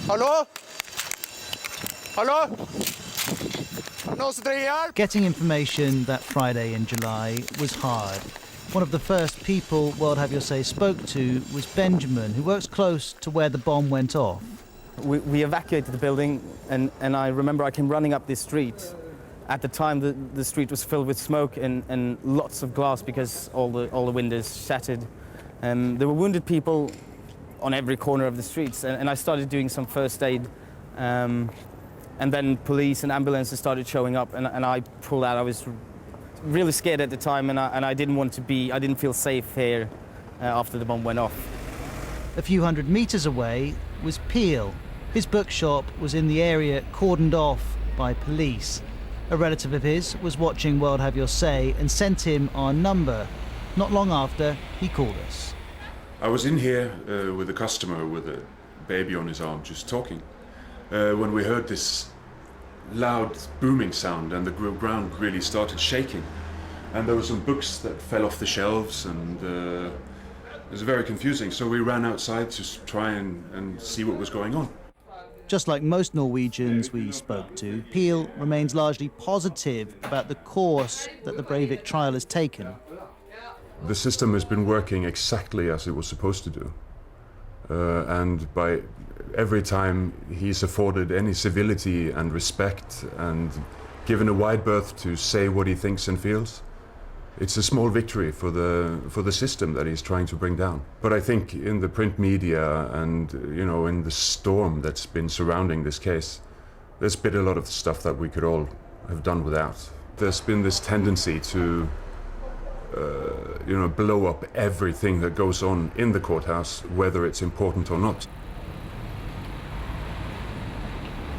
Hallo? Hallo? Noen som trenger hjelp? Getting information that Friday in July was hard. One of the first people World Have Your Say spoke to was Benjamin, who works close to where the bomb went off. We evacuated the building, and I remember I came running up this street. At the time, the street was filled with smoke and lots of glass because all the windows shattered. There were wounded people on every corner of the streets, and I started doing some first aid. And then police and ambulances started showing up, and I pulled out. I was really scared at the time, and I didn't feel safe here after the bomb went off. A few hundred meters away was Peel. His bookshop was in the area cordoned off by police. A relative of his was watching World Have Your Say and sent him our number. Not long after, he called us. I was in here with a customer with a baby on his arm, just talking, when we heard this loud booming sound and the ground really started shaking. And there were some books that fell off the shelves, and it was very confusing. So we ran outside to try and see what was going on. Just like most Norwegians we spoke to, Peel remains largely positive about the course that the Breivik trial has taken. The system has been working exactly as it was supposed to do. And by every time he's afforded any civility and respect and given a wide berth to say what he thinks and feels, it's a small victory for the system that he's trying to bring down. But I think in the print media and in the storm that's been surrounding this case, there's been a lot of stuff that we could all have done without. There's been this tendency to blow up everything that goes on in the courthouse, whether it's important or not.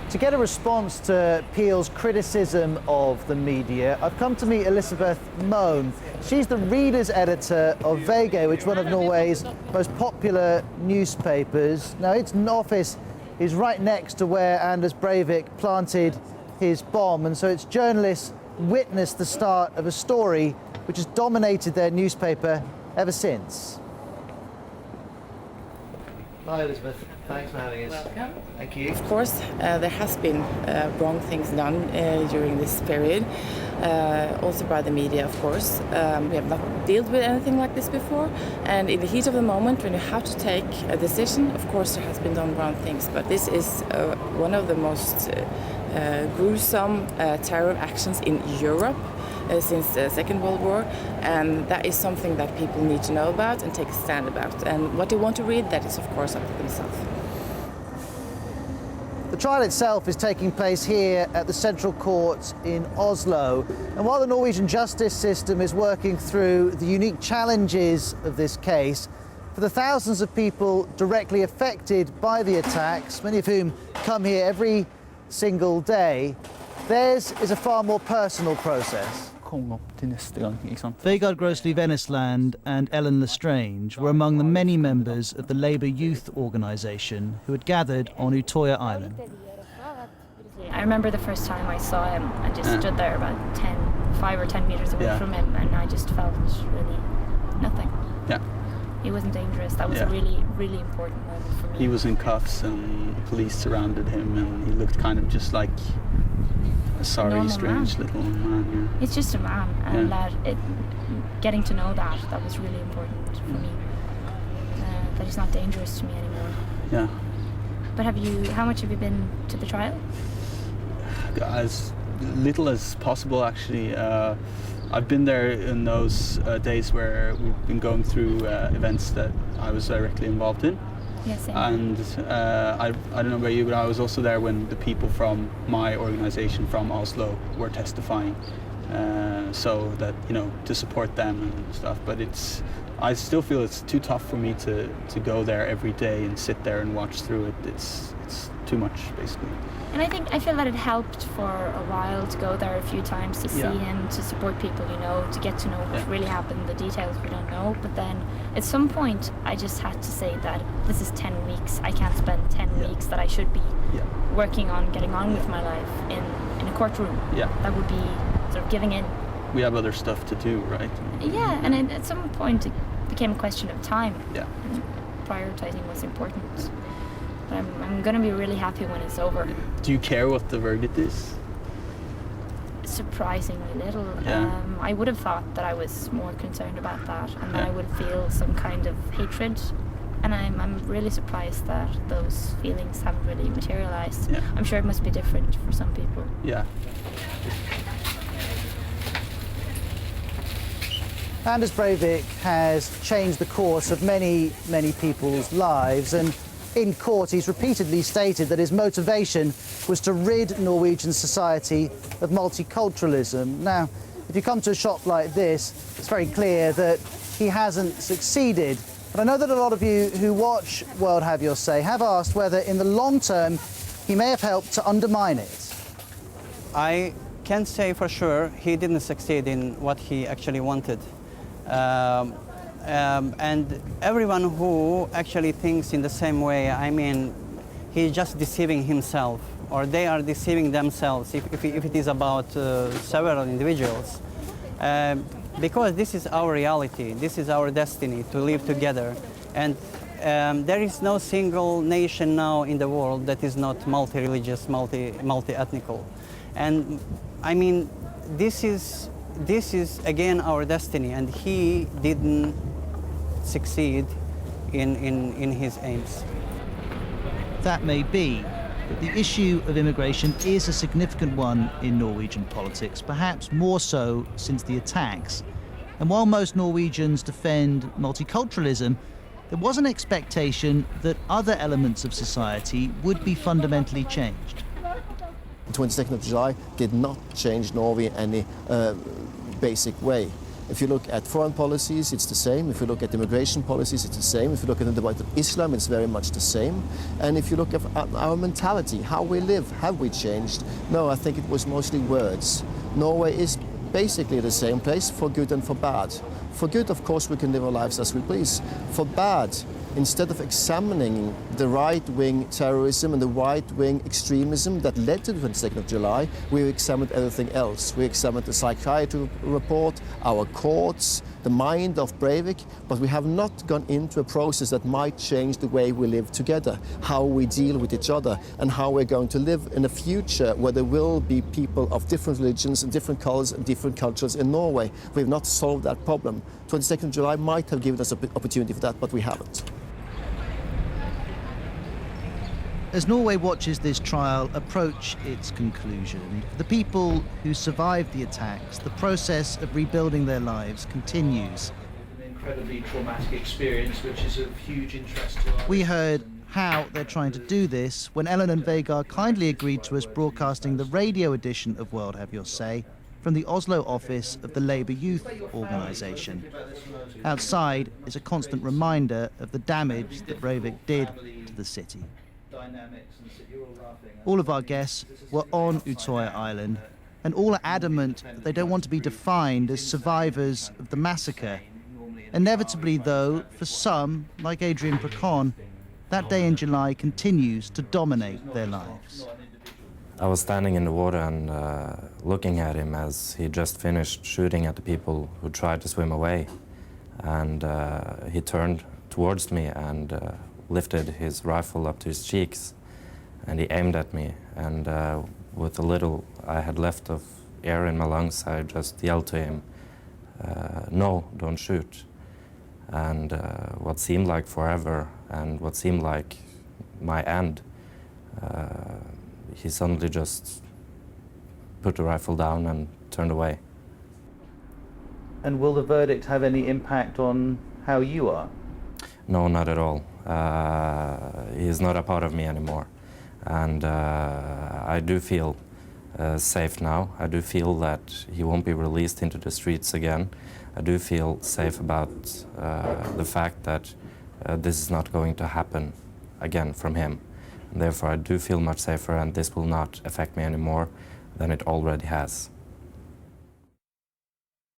To get a response to Peel's criticism of the media, I've come to meet Elizabeth Moen. She's the reader's editor of VG, which is one of Norway's most popular newspapers. Now, its office is right next to where Anders Breivik planted his bomb, and so its journalists witnessed the start of a story which has dominated their newspaper ever since. Hi, Elizabeth. Thanks for having us. Welcome. Thank you. Of course, there has been wrong things done during this period, also by the media, of course. We have not dealt with anything like this before, and in the heat of the moment, when you have to take a decision, of course there has been done wrong things, but this is one of the most gruesome terror actions in Europe since the Second World War, and that is something that people need to know about and take a stand about. And what they want to read, that is of course up to themselves. The trial itself is taking place here at the Central Court in Oslo. And while the Norwegian justice system is working through the unique challenges of this case, for the thousands of people directly affected by the attacks, many of whom come here every single day, theirs is a far more personal process. Vegard Grossli Vennesland and Ellen Lestrange were among the many members of the Labour Youth Organisation who had gathered on Utoya Island. I remember the first time I saw him, I just stood there about 5 or 10 metres away from him, and I just felt really nothing. Yeah. He wasn't dangerous. That was a really, really important moment for me. He was in cuffs and police surrounded him, and he looked kind of just like a sorry, strange little man. Yeah. He's just a man, and getting to know that was really important for me. That he's not dangerous to me anymore. Yeah. But how much have you been to the trial? As little as possible, actually. I've been there in those days where we've been going through events that I was directly involved in. Yes. And I don't know about you, but I was also there when the people from my organisation from Oslo were testifying, so that to support them and stuff. But I still feel it's too tough for me to go there every day and sit there and watch through it. It's too much, basically. And I feel that it helped for a while to go there a few times to see him, to support people, to get to know what really happened, the details we don't know. But then at some point I just had to say that this is 10 weeks. I can't spend 10 weeks that I should be working on getting on with my life in a courtroom. Yeah. That would be sort of giving in. We have other stuff to do, right? Yeah, and at some point it became a question of time. Yeah. And prioritizing was important. But I'm going to be really happy when it's over. Do you care what the verdict is? Surprisingly little. Yeah. I would have thought that I was more concerned about that, and that I would feel some kind of hatred. And I'm really surprised that those feelings haven't really materialized. Yeah. I'm sure it must be different for some people. Yeah. Anders Breivik has changed the course of many, many people's lives, and in court he's repeatedly stated that his motivation was to rid Norwegian society of multiculturalism. Now, if you come to a shop like this, it's very clear that he hasn't succeeded. But I know that a lot of you who watch World Have Your Say have asked whether in the long term he may have helped to undermine it. I can't say for sure he didn't succeed in what he actually wanted. And everyone who actually thinks in the same way, I mean, he's just deceiving himself, or they are deceiving themselves if it is about several individuals. Because this is our reality, this is our destiny to live together. And there is no single nation now in the world that is not multi-religious, multi-ethnical. And I mean, this is again our destiny, and he didn't succeed in his aims. That may be, but the issue of immigration is a significant one in Norwegian politics, perhaps more so since the attacks. And while most Norwegians defend multiculturalism, there was an expectation that other elements of society would be fundamentally changed. The 22nd of July did not change Norway in any basic way. If you look at foreign policies, it's the same. If you look at immigration policies, it's the same. If you look at the debate of Islam, it's very much the same. And if you look at our mentality, how we live, have we changed? No, I think it was mostly words. Norway is basically the same place for good and for bad. For good, of course, we can live our lives as we please. For bad, instead of examining the right-wing terrorism and the right-wing extremism that led to the 22nd of July, we examined everything else. We examined the psychiatry report, our courts, the mind of Breivik, but we have not gone into a process that might change the way we live together, how we deal with each other, and how we're going to live in a future where there will be people of different religions and different colors and different cultures in Norway. We have not solved that problem. 22nd of July might have given us an opportunity for that, but we haven't. As Norway watches this trial approach its conclusion, the people who survived the attacks, the process of rebuilding their lives continues. An incredibly traumatic experience, which is of huge interest to us. We heard how they're trying to do this when Ellen and Vegard kindly agreed to us broadcasting the radio edition of World Have Your Say from the Oslo office of the Labour Youth Organisation. Outside is a constant reminder of the damage that Breivik did to the city. All of our guests were on Utøya Island, and all are adamant that they don't want to be defined as survivors of the massacre. Inevitably, though, for some, like Adrian Procon, that day in July continues to dominate their lives. I was standing in the water and looking at him as he just finished shooting at the people who tried to swim away. And he turned towards me and lifted his rifle up to his cheeks, and he aimed at me. And with the little I had left of air in my lungs, I just yelled to him, "No, don't shoot." And what seemed like forever and what seemed like my end, he suddenly just put the rifle down and turned away. And will the verdict have any impact on how you are? No, not at all. He's not a part of me anymore. And I do feel safe now. I do feel that he won't be released into the streets again. I do feel safe about the fact that this is not going to happen again from him. And therefore, I do feel much safer, and this will not affect me anymore than it already has.